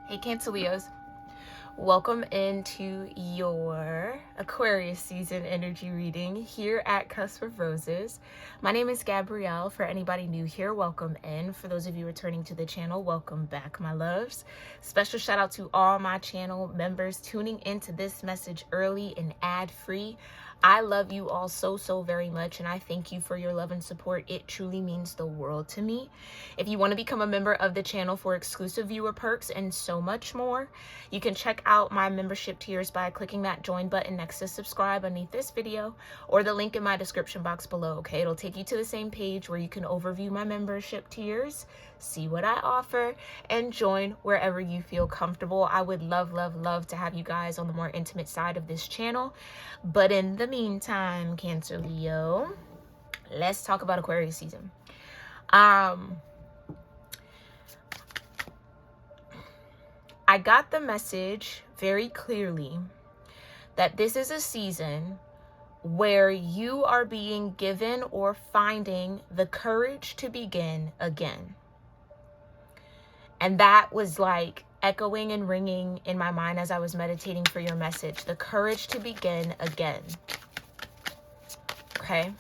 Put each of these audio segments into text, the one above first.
Hey Cancer Leos, welcome into your Aquarius season energy reading here at Cusp of Roses. My name is Gabrielle. For anybody new here, welcome in. For those of you returning to the channel, welcome back, my loves. Special shout out to all my channel members tuning into this message early and ad-free. I love you all so very much, and I thank you for your love and support. It truly means the world to me. If you want to become a member of the channel for exclusive viewer perks and so much more, you can check out my membership tiers by clicking that join button next to subscribe underneath this video, or the link in my description box below. Okay, it'll take you to the same page where you can overview my membership tiers, see what I offer, and join wherever you feel comfortable. I would love to have you guys on the more intimate side of this channel. But in the meantime, Cancer Leo, let's talk about Aquarius season. I got the message very clearly that this is a season where you are being given or finding the courage to begin again. And that was like echoing and ringing in my mind as I was meditating for your message. The courage to begin again. Okay?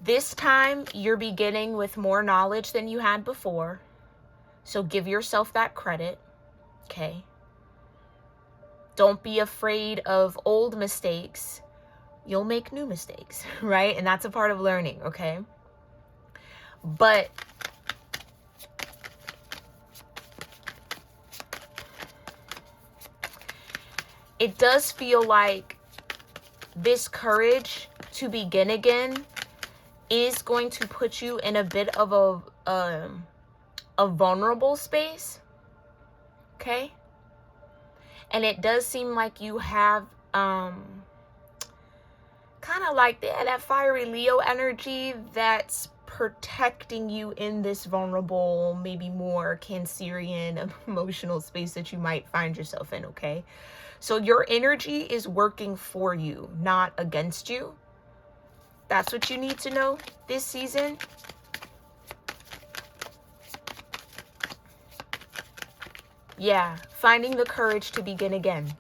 This time you're beginning with more knowledge than you had before. So give yourself that credit. Okay? Don't be afraid of old mistakes. You'll make new mistakes, right? And that's a part of learning, okay? But it does feel like this courage to begin again is going to put you in a bit of a vulnerable space, okay? And it does seem like you have kind of like that fiery Leo energy that's protecting you in this vulnerable, maybe more Cancerian emotional space that you might find yourself in, okay? So your energy is working for you, not against you. That's what you need to know this season. Yeah, finding the courage to begin again.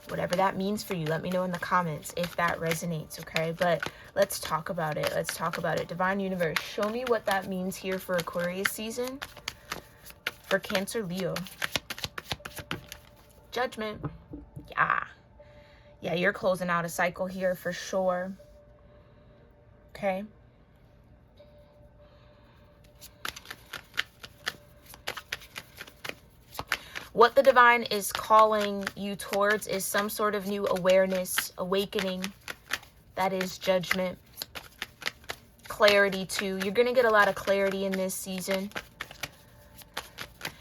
Whatever that means for you, let me know in the comments if that resonates, okay? But let's talk about it. Let's talk about it. Divine Universe, show me what that means here for Aquarius season. For Cancer Leo. Judgment. Yeah, you're closing out a cycle here for sure. Okay. What the divine is calling you towards is some sort of new awareness, awakening. That is judgment. Clarity too. You're going to get a lot of clarity in this season.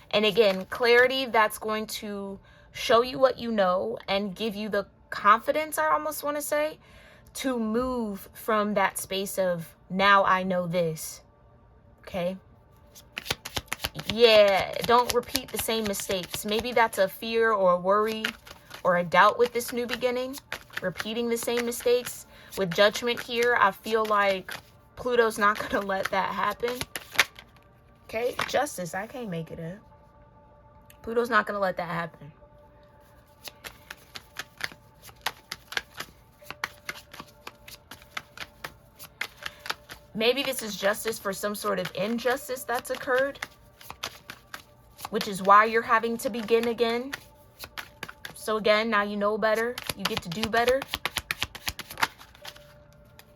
And again, clarity that's going to show you what you know and give you the confidence, I almost want to say, to move from that space of now I know this. Okay? Yeah, don't repeat the same mistakes. Maybe that's a fear or a worry or a doubt with this new beginning. Repeating the same mistakes. With judgment here, I feel like Pluto's not going to let that happen. Okay, justice, I can't make it up. Pluto's not going to let that happen. Maybe this is justice for some sort of injustice that's occurred, which is why you're having to begin again. So again, now you know better. You get to do better.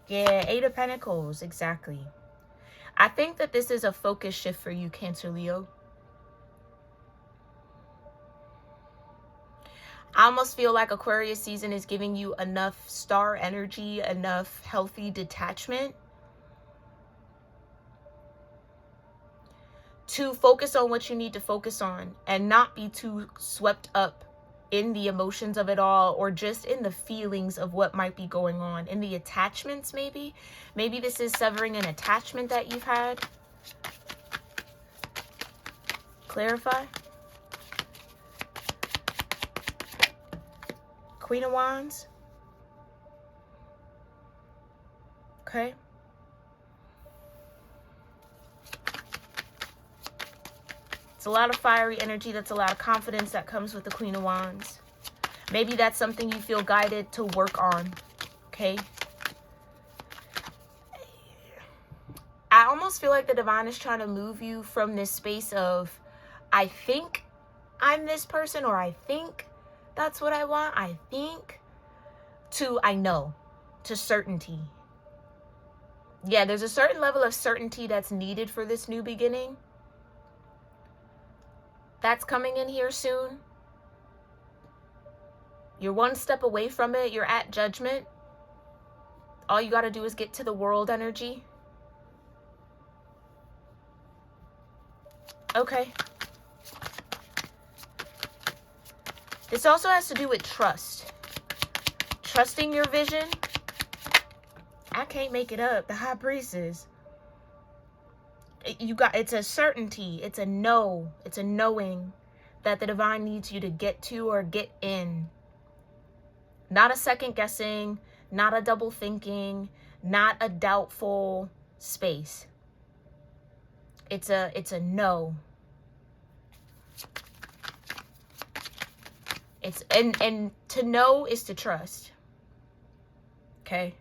Yeah, Eight of Pentacles, exactly. I think that this is a focus shift for you, Cancer Leo. I almost feel like Aquarius season is giving you enough star energy, enough healthy detachment to focus on what you need to focus on and not be too swept up in the emotions of it all, or just in the feelings of what might be going on, in the attachments maybe. Maybe this is severing an attachment that you've had. Clarify. Queen of Wands. Okay. It's a lot of fiery energy. That's a lot of confidence that comes with the Queen of Wands. Maybe that's something you feel guided to work on, okay? I almost feel like the divine is trying to move you from this space of, I think I'm this person, or I think that's what I want, I think, to I know, to certainty. Yeah, there's a certain level of certainty that's needed for this new beginning. That's coming in here soon. You're one step away from it. You're at judgment. All you got to do is get to the world energy. Okay. This also has to do with trust. Trusting your vision. I can't make it up. The High Priestess. It's a certainty. It's a know. It's a knowing that the divine needs you to get to or get in. Not a second guessing, not a double thinking, not a doubtful space. It's a no. And to know is to trust. Okay?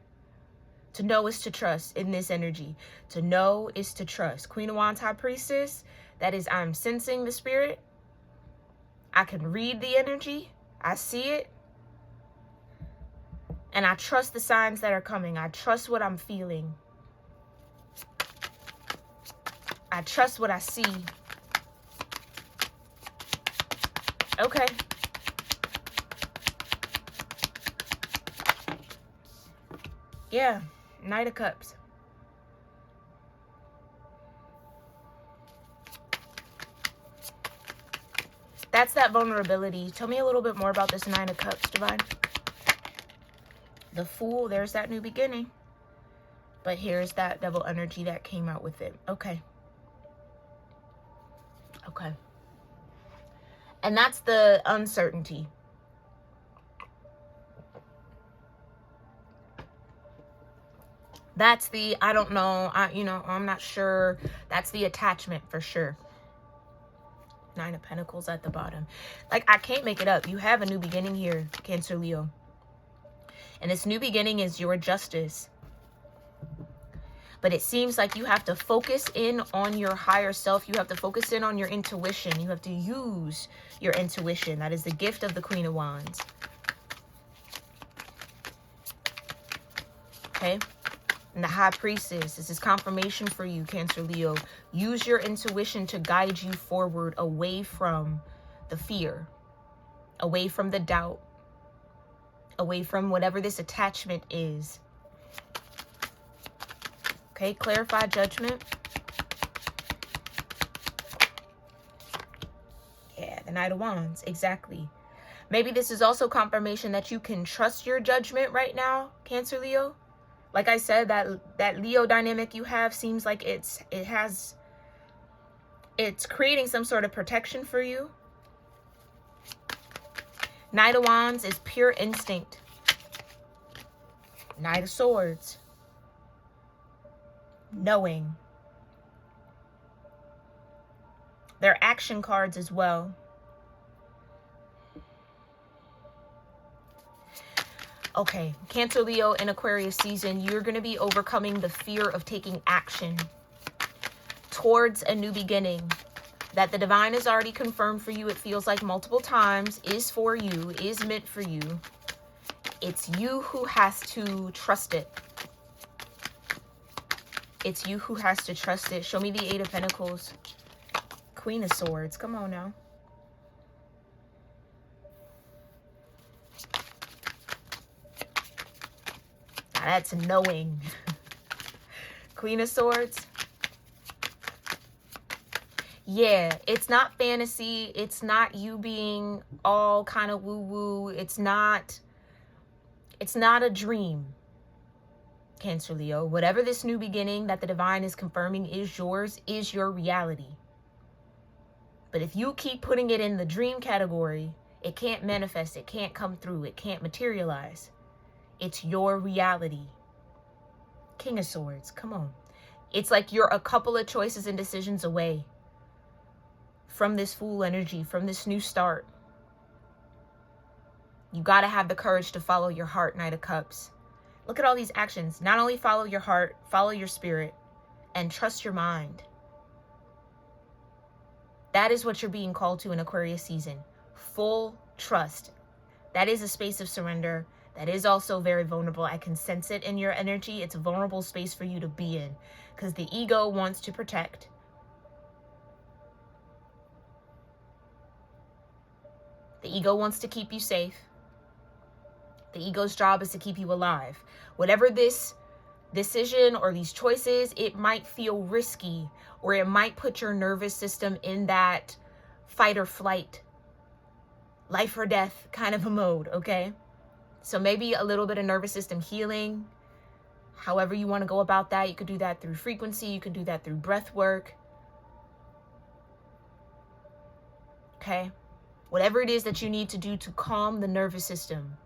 To know is to trust in this energy. To know is to trust. Queen of Wands, High Priestess, that is, I'm sensing the spirit. I can read the energy. I see it. And I trust the signs that are coming. I trust what I'm feeling. I trust what I see. Okay. Yeah. Knight of Cups. That's that vulnerability. Tell me a little bit more about this Nine of Cups, divine. The Fool, there's that new beginning. But here's that double energy that came out with it. Okay. Okay. And that's the uncertainty. That's the, I don't know, I'm not sure. That's the attachment for sure. Nine of Pentacles at the bottom. Like, I can't make it up. You have a new beginning here, Cancer, Leo. And this new beginning is your justice. But it seems like you have to focus in on your higher self. You have to focus in on your intuition. You have to use your intuition. That is the gift of the Queen of Wands. Okay? And the High Priestess, this is confirmation for you, Cancer, Leo. Use your intuition to guide you forward away from the fear, away from the doubt, away from whatever this attachment is. Okay, clarify judgment. Yeah, the Knight of Wands, exactly. Maybe this is also confirmation that you can trust your judgment right now, Cancer, Leo. Like I said, that Leo dynamic you have seems like it's creating some sort of protection for you. Knight of Wands is pure instinct. Knight of Swords. Knowing. They're action cards as well. Okay, Cancer, Leo, in Aquarius season, you're going to be overcoming the fear of taking action towards a new beginning that the divine has already confirmed for you. It feels like multiple times, is for you, is meant for you. It's you who has to trust it. It's you who has to trust it. Show me the Eight of Pentacles. Queen of Swords. Come on now. Now that's knowing. Queen of Swords. Yeah, it's not fantasy. It's not you being all kind of woo-woo. It's not a dream, Cancer, Leo. Whatever this new beginning that the divine is confirming is yours, is your reality. But if you keep putting it in the dream category, it can't manifest, it can't come through, it can't materialize. It's your reality. King of Swords, come on. It's like you're a couple of choices and decisions away from this Fool energy, from this new start. You got to have the courage to follow your heart, Knight of Cups. Look at all these actions. Not only follow your heart, follow your spirit, and trust your mind. That is what you're being called to in Aquarius season. Full trust. That is a space of surrender. That is also very vulnerable. I can sense it in your energy. It's a vulnerable space for you to be in because the ego wants to protect. The ego wants to keep you safe. The ego's job is to keep you alive. Whatever this decision or these choices, it might feel risky, or it might put your nervous system in that fight or flight, life or death kind of a mode, okay? So maybe a little bit of nervous system healing, however you want to go about that. You could do that through frequency. You could do that through breath work. Okay? Whatever it is that you need to do to calm the nervous system,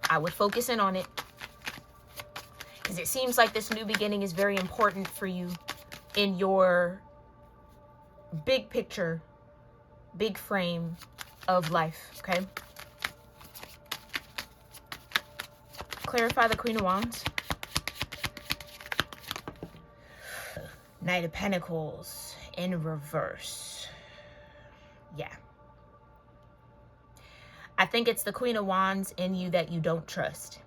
I would focus in on it, because it seems like this new beginning is very important for you in your big picture, big frame of life, okay? Clarify the Queen of Wands. Knight of Pentacles in reverse. Yeah. I think it's the Queen of Wands in you that you don't trust.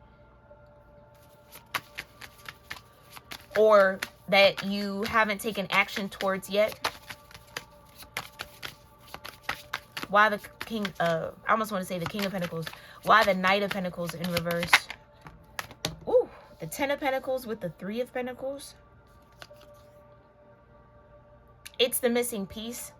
Or that you haven't taken action towards yet. Why the King, I almost want to say the King of Pentacles. Why the Knight of Pentacles in reverse? Ooh, the Ten of Pentacles with the Three of Pentacles. It's the missing piece.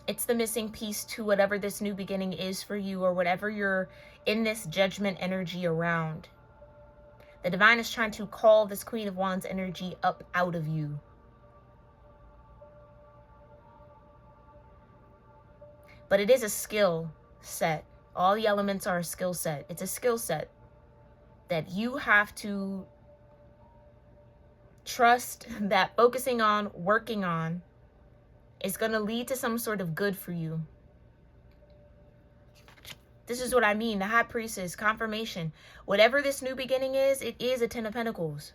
It's the missing piece to whatever this new beginning is for you, or whatever you're in this judgment energy around. The divine is trying to call this Queen of Wands energy up out of you. But it is a skill set. All the elements are a skill set. It's a skill set that you have to trust that focusing on, working on, is going to lead to some sort of good for you. This is what I mean. The High Priestess, confirmation. Whatever this new beginning is, it is a Ten of Pentacles.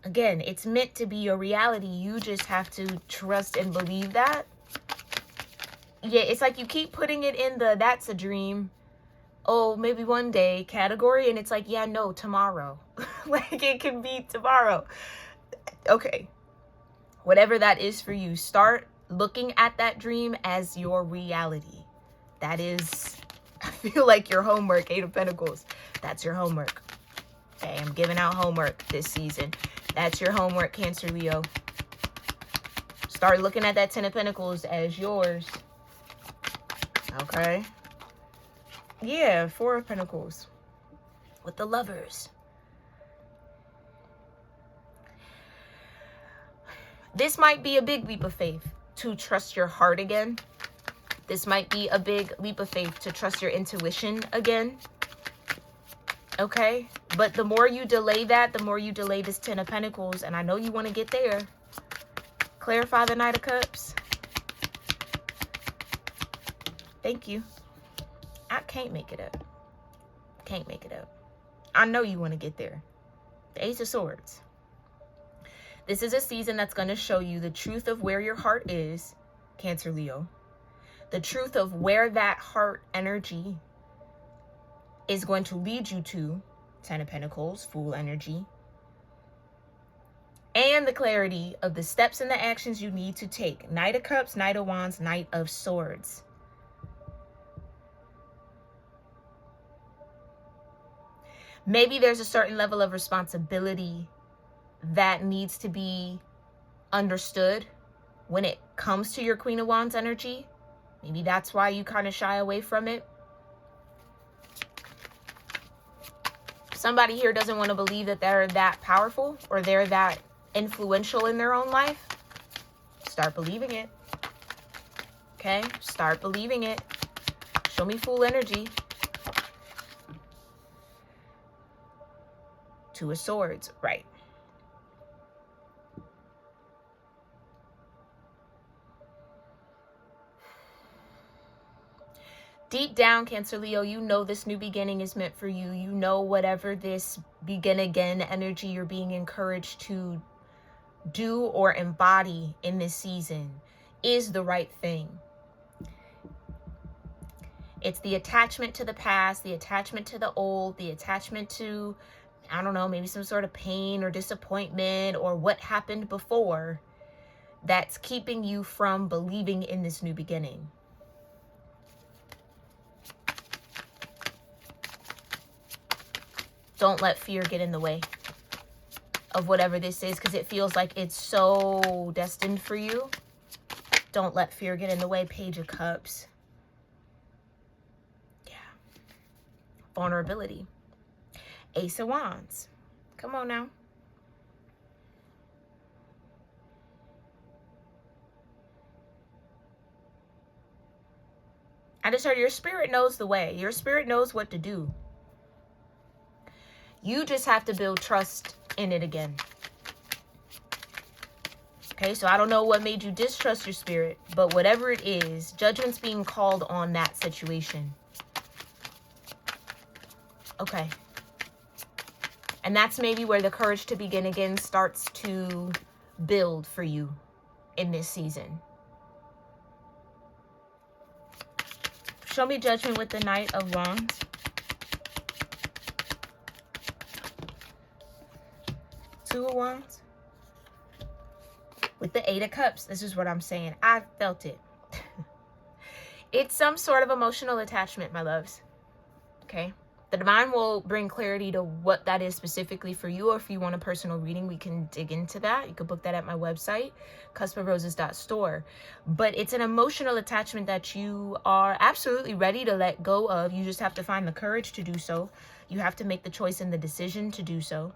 Again, it's meant to be your reality. You just have to trust and believe that. Yeah, it's like you keep putting it in the that's a dream, oh, maybe one day category. And it's like, yeah, no, tomorrow. Like it can be tomorrow. Okay. Whatever that is for you, start looking at that dream as your reality. That is, I feel like your homework, Eight of Pentacles. That's your homework. Okay, I'm giving out homework this season. That's your homework, Cancer, Leo. Start looking at that Ten of Pentacles as yours. Okay. Yeah, Four of Pentacles with the Lovers. This might be a big leap of faith to trust your heart again. This might be a big leap of faith to trust your intuition again. Okay? But the more you delay that, the more you delay this Ten of Pentacles. And I know you want to get there. Clarify the Knight of Cups. Thank you. I can't make it up. Can't make it up. I know you want to get there. The Ace of Swords. This is a season that's going to show you the truth of where your heart is, Cancer, Leo. The truth of where that heart energy is going to lead you to, Ten of Pentacles, Fool energy. And the clarity of the steps and the actions you need to take. Knight of Cups, Knight of Wands, Knight of Swords. Maybe there's a certain level of responsibility that needs to be understood when it comes to your Queen of Wands energy. Maybe that's why you kind of shy away from it. Somebody here doesn't want to believe that they're that powerful or they're that influential in their own life. Start believing it. Okay? Start believing it. Show me Fool energy. Two of Swords. Right. Deep down, Cancer Leo, you know this new beginning is meant for you. You know whatever this begin again energy you're being encouraged to do or embody in this season is the right thing. It's the attachment to the past, the attachment to the old, the attachment to, I don't know, maybe some sort of pain or disappointment or what happened before that's keeping you from believing in this new beginning. Don't let fear get in the way of whatever this is, because it feels like it's so destined for you. Don't let fear get in the way. Page of Cups. Yeah. Vulnerability. Ace of Wands. Come on now. I just heard your spirit knows the way. Your spirit knows what to do. You just have to build trust in it again. Okay, so I don't know what made you distrust your spirit, but whatever it is, judgment's being called on that situation. Okay. And that's maybe where the courage to begin again starts to build for you in this season. Show me judgment with the Knight of Wands. Two of Wands. With the Eight of Cups, this is what I'm saying. I felt it. It's some sort of emotional attachment, my loves. Okay? The divine will bring clarity to what that is specifically for you, or if you want a personal reading, we can dig into that. You can book that at my website, cusproses.store. But it's an emotional attachment that you are absolutely ready to let go of. You just have to find the courage to do so. You have to make the choice and the decision to do so.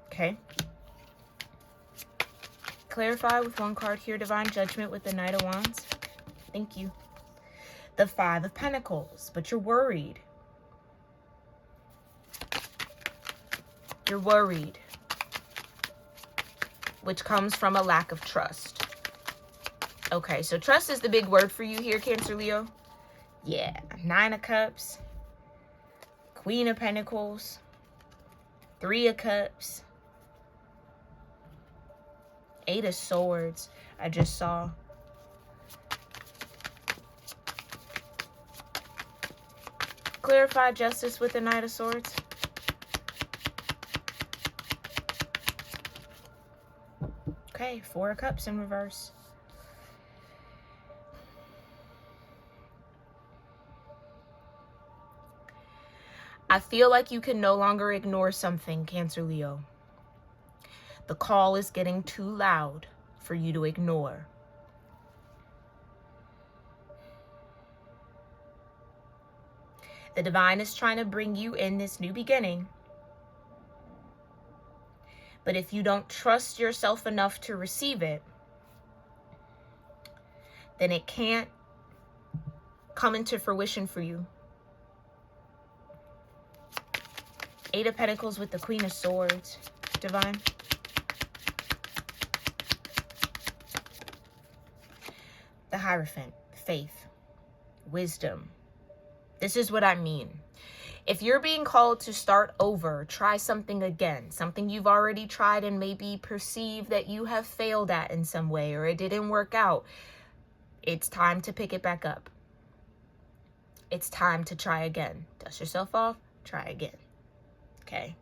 Okay. Clarify with one card here. Divine Judgment with the Knight of Wands. Thank you. The Five of Pentacles. But you're worried. You're worried. Which comes from a lack of trust. Okay, so trust is the big word for you here, Cancer Leo. Yeah. Nine of Cups. Queen of Pentacles. Three of Cups. Eight of Swords, I just saw. Clarify justice with the Knight of Swords. Okay, Four of Cups in reverse. I feel like you can no longer ignore something, Cancer Leo. The call is getting too loud for you to ignore. The divine is trying to bring you in this new beginning. But if you don't trust yourself enough to receive it, then it can't come into fruition for you. Eight of Pentacles with the Queen of Swords, divine. The Hierophant, faith, wisdom. This is what I mean. If you're being called to start over, try something again, something you've already tried and maybe perceive that you have failed at in some way or it didn't work out, it's time to pick it back up. It's time to try again. Dust yourself off, try again. Okay?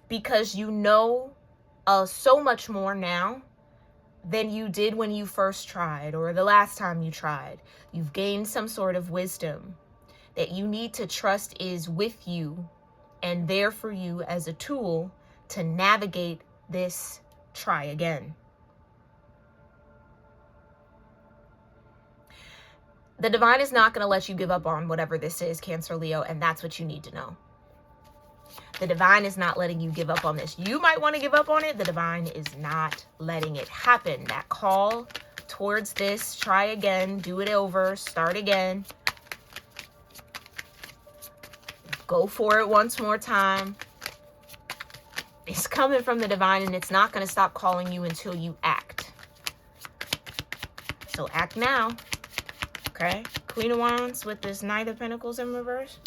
Because you know so much more now than you did when you first tried or the last time you tried. You've gained some sort of wisdom that you need to trust is with you and there for you as a tool to navigate this try again. The divine is not going to let you give up on whatever this is, Cancer Leo, and that's what you need to know. The divine is not letting you give up on this. You might want to give up on it. The divine is not letting it happen. That call towards this, try again, do it over, start again. Go for it once more time. It's coming from the divine, and it's not going to stop calling you until you act. So act now. Okay. Queen of Wands with this Knight of Pentacles in reverse.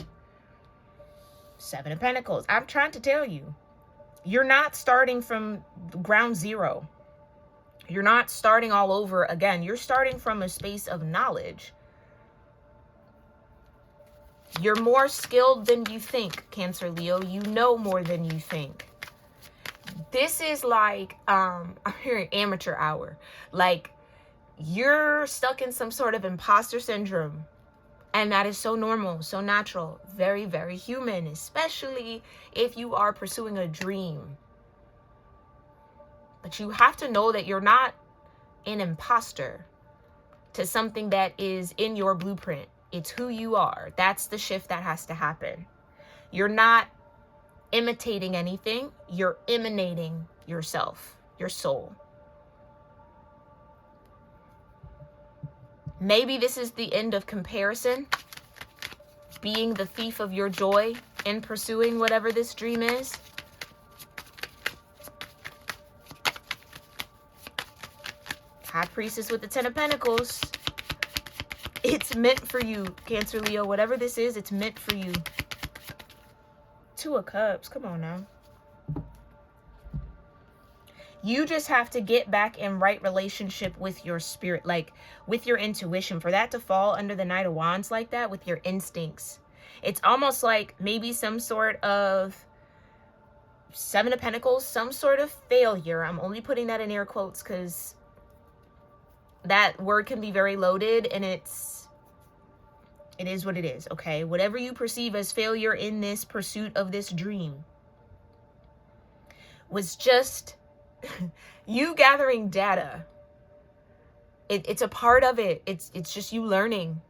7 of Pentacles. I'm trying to tell you, you're not starting from ground zero. You're not starting all over again. You're starting from a space of knowledge. You're more skilled than you think, Cancer Leo. You know more than you think. This is like, I'm hearing amateur hour. Like, you're stuck in some sort of imposter syndrome. And that is so normal, so natural, very, very human, especially if you are pursuing a dream. But you have to know that you're not an imposter to something that is in your blueprint. It's who you are. That's the shift that has to happen. You're not imitating anything. You're emanating yourself, your soul. Maybe this is the end of comparison, being the thief of your joy in pursuing whatever this dream is. High Priestess with the 10 of Pentacles. It's meant for you, Cancer Leo. Whatever this is, it's meant for you. 2 of Cups. Come on now. You just have to get back in right relationship with your spirit, like with your intuition. For that to fall under the Knight of Wands like that, with your instincts. It's almost like maybe some sort of 7 of Pentacles, some sort of failure. I'm only putting that in air quotes because that word can be very loaded, and it is what it is, okay? Whatever you perceive as failure in this pursuit of this dream was just you gathering data. It's a part of it. It's just you learning.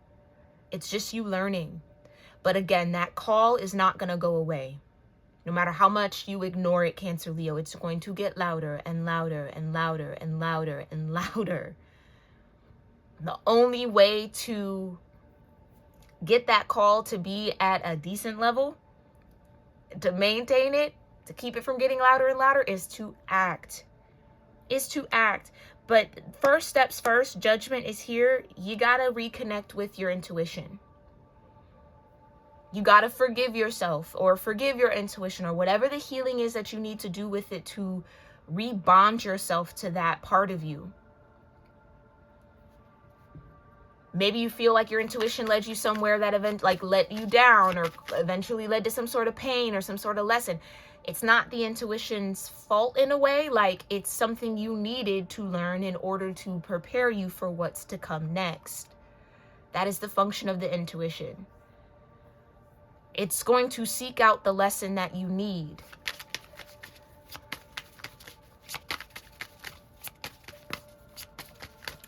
It's just you learning. But again, that call is not going to go away. No matter how much you ignore it, Cancer Leo, it's going to get louder and louder and louder and louder and louder. The only way to get that call to be at a decent level, to maintain it, to keep it from getting louder and louder, is to act. But first steps first, judgment is here. You got to reconnect with your intuition. You got to forgive yourself or forgive your intuition or whatever the healing is that you need to do with it to rebond yourself to that part of you. Maybe you feel like your intuition led you somewhere that let you down or eventually led to some sort of pain or some sort of lesson. It's not the intuition's fault in a way. Like, it's something you needed to learn in order to prepare you for what's to come next. That is the function of the intuition. It's going to seek out the lesson that you need.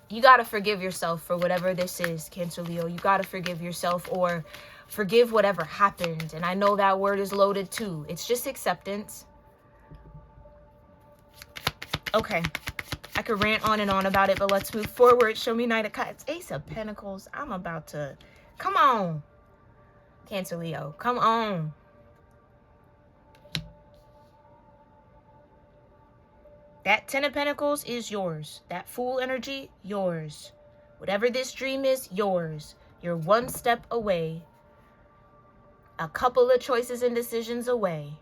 You got to forgive yourself for whatever this is, Cancer Leo. You got to forgive yourself or forgive whatever happened. And I know that word is loaded too. It's just acceptance. Okay. I could rant on and on about it, but let's move forward. Show me Knight of Cups. Ace of Pentacles. I'm about to... Come on, Cancer Leo. Come on. That 10 of Pentacles is yours. That Fool energy, yours. Whatever this dream is, yours. You're one step away. A couple of choices and decisions away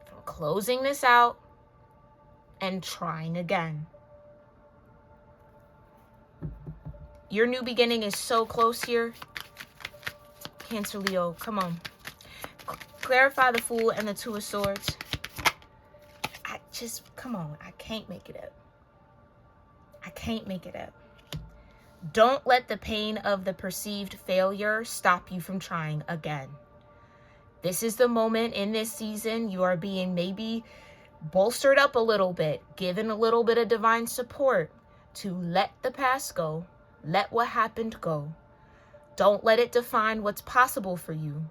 from closing this out and trying again. Your new beginning is so close here. Cancer Leo, come on. Clarify the Fool and the 2 of Swords. Come on. I can't make it up. I can't make it up. Don't let the pain of the perceived failure stop you from trying again. This is the moment in this season you are being maybe bolstered up a little bit, given a little bit of divine support to let the past go, let what happened go. Don't let it define what's possible for you.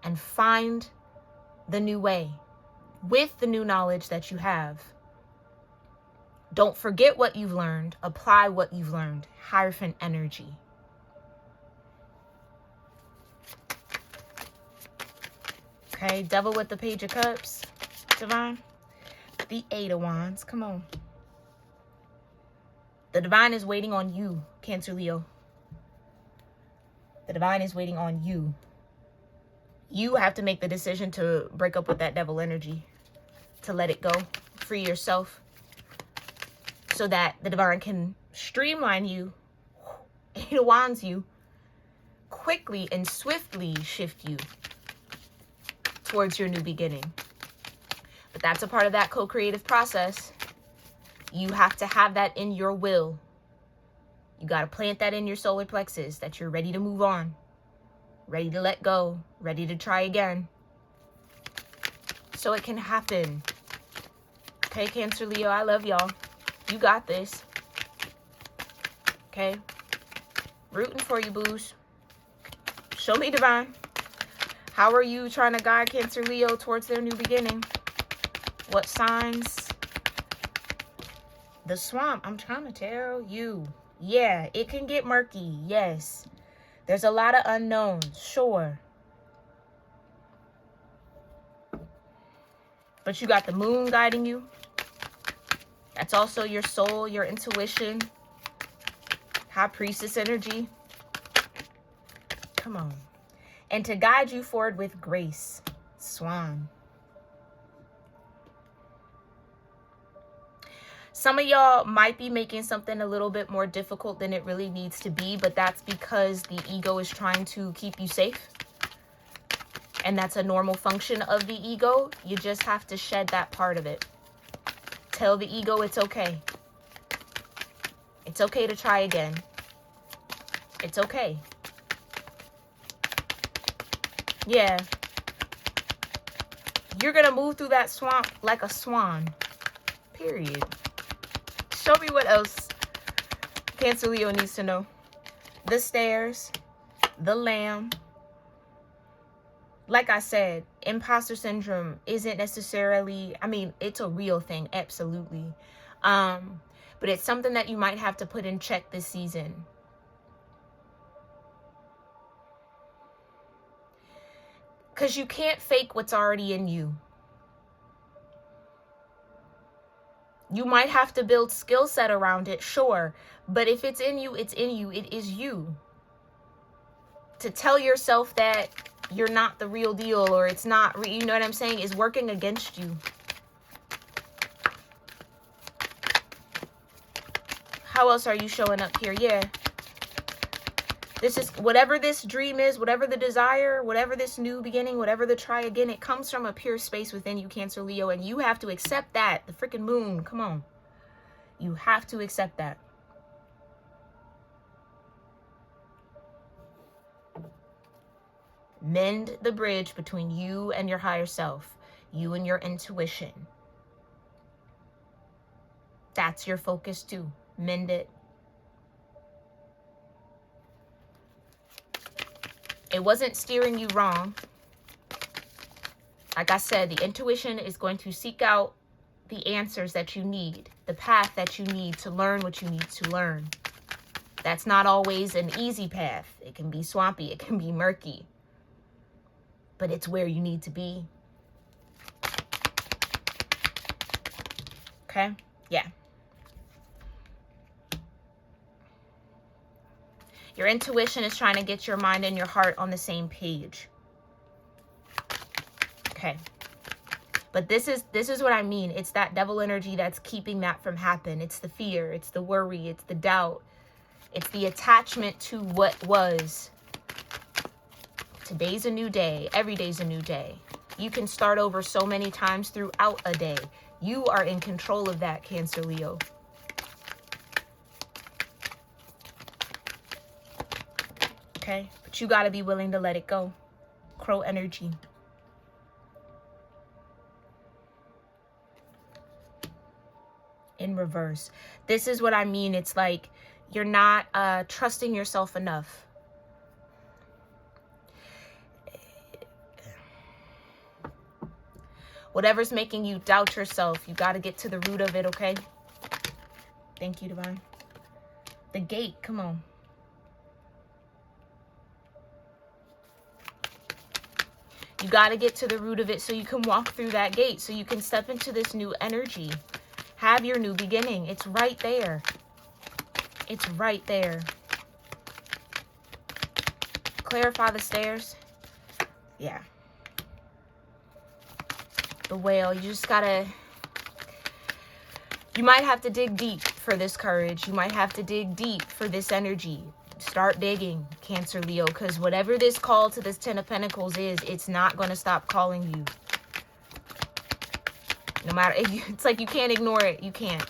And find the new way with the new knowledge that you have. Don't forget what you've learned. Apply what you've learned. Hierophant energy. Okay, Devil with the Page of Cups. Divine. The Eight of Wands. Come on. The divine is waiting on you, Cancer, Leo. The divine is waiting on you. You have to make the decision to break up with that devil energy, to let it go, free yourself, so that the divine can streamline you, Eight of Wands you, quickly and swiftly shift you towards your new beginning. But that's a part of that co-creative process. You have to have that in your will. You got to plant that in your solar plexus, that you're ready to move on, ready to let go, ready to try again, so it can happen. Okay, Cancer, Leo, I love y'all. You got this. Okay? Rooting for you, boos. Show me, divine. How are you trying to guide Cancer, Leo towards their new beginning? What signs? The swamp. I'm trying to tell you. Yeah, it can get murky. Yes. There's a lot of unknowns. Sure. But you got the moon guiding you. That's also your soul, your intuition. High priestess energy. Come on. And to guide you forward with grace. Swan. Some of y'all might be making something a little bit more difficult than it really needs to be, but that's because the ego is trying to keep you safe. And that's a normal function of the ego. You just have to shed that part of it. Tell the ego it's okay. It's okay to try again. It's okay. Yeah. You're going to move through that swamp like a swan. Period. Show me what else Cancer, Leo needs to know. The stairs. The lamb. Like I said, imposter syndrome isn't necessarily, I mean, it's a real thing, absolutely. But it's something that you might have to put in check this season. Because you can't fake what's already in you. You might have to build skill set around it, sure. But if it's in you, it's in you. It is you. To tell yourself that you're not the real deal, or it's not, you know what I'm saying, is working against you. How else are you showing up here? Yeah. This is, whatever this dream is, whatever the desire, whatever this new beginning, whatever the try again, it comes from a pure space within you, Cancer, Leo, and you have to accept that. The freaking moon, come on. You have to accept that. Mend the bridge between you and your higher self, you and your intuition. That's your focus too. Mend it. It wasn't steering you wrong. Like I said, the intuition is going to seek out the answers that you need, the path that you need to learn what you need to learn. That's not always an easy path. It can be swampy. It can be murky. But it's where you need to be. Okay? Yeah. Your intuition is trying to get your mind and your heart on the same page. Okay. But this is what I mean. It's that devil energy that's keeping that from happening. It's the fear. It's the worry. It's the doubt. It's the attachment to what was. Today's a new day. Every day's a new day. You can start over so many times throughout a day. You are in control of that, Cancer, Leo. Okay? But you got to be willing to let it go. Crow energy. In reverse. This is what I mean. It's like you're not trusting yourself enough. Whatever's making you doubt yourself, you got to get to the root of it, okay? Thank you, divine. The gate, come on. You got to get to the root of it so you can walk through that gate, so you can step into this new energy. Have your new beginning. It's right there. It's right there. Clarify the stairs. Yeah. The whale. You just gotta... You might have to dig deep for this courage. You might have to dig deep for this energy. Start digging, Cancer, Leo, because whatever this call to this 10 of Pentacles is, it's not going to stop calling you. No matter, it's like you can't ignore it. You can't.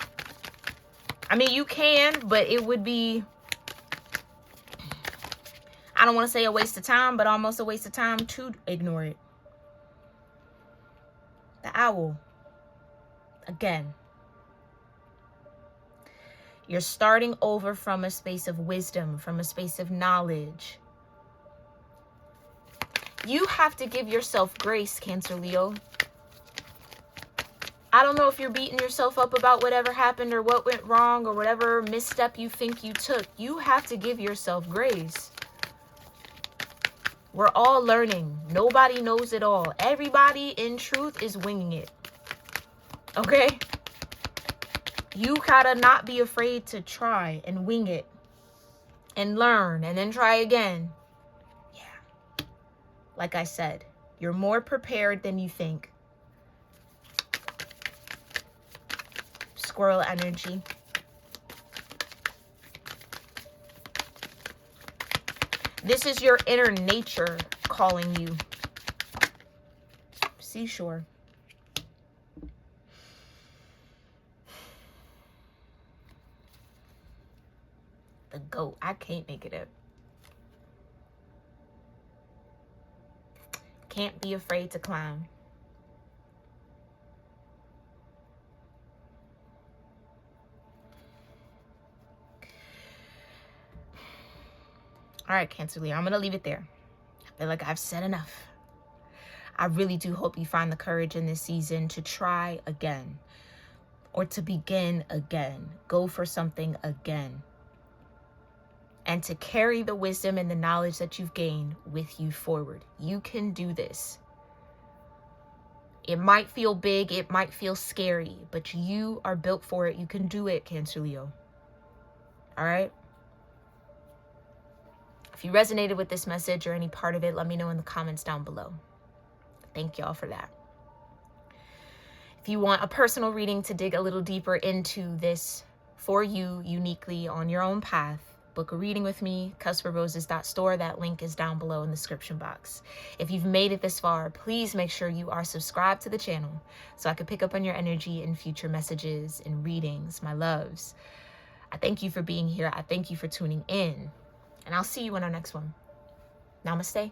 I mean, you can, but it would be, I don't want to say a waste of time, but almost a waste of time to ignore it. The owl. Again. You're starting over from a space of wisdom, from a space of knowledge. You have to give yourself grace, Cancer, Leo. I don't know if you're beating yourself up about whatever happened or what went wrong or whatever misstep you think you took. You have to give yourself grace. We're all learning. Nobody knows it all. Everybody, in truth, is winging it. Okay? You gotta not be afraid to try and wing it and learn and then try again. Yeah. Like I said, you're more prepared than you think. Squirrel energy. This is your inner nature calling you. Seashore. The goat. I can't make it up. Can't be afraid to climb. All right, Cancer, Leo, I'm going to leave it there. I feel like I've said enough. I really do hope you find the courage in this season to try again or to begin again. Go for something again. And to carry the wisdom and the knowledge that you've gained with you forward. You can do this. It might feel big, it might feel scary, but you are built for it. You can do it, Cancer, Leo. All right? If you resonated with this message or any part of it, let me know in the comments down below. Thank y'all for that. If you want a personal reading to dig a little deeper into this for you uniquely on your own path, book a reading with me, cusproses.store. That link is down below in the description box. If you've made it this far, please make sure you are subscribed to the channel so I can pick up on your energy in future messages and readings. My loves, I thank you for being here. I thank you for tuning in. And I'll see you in our next one. Namaste.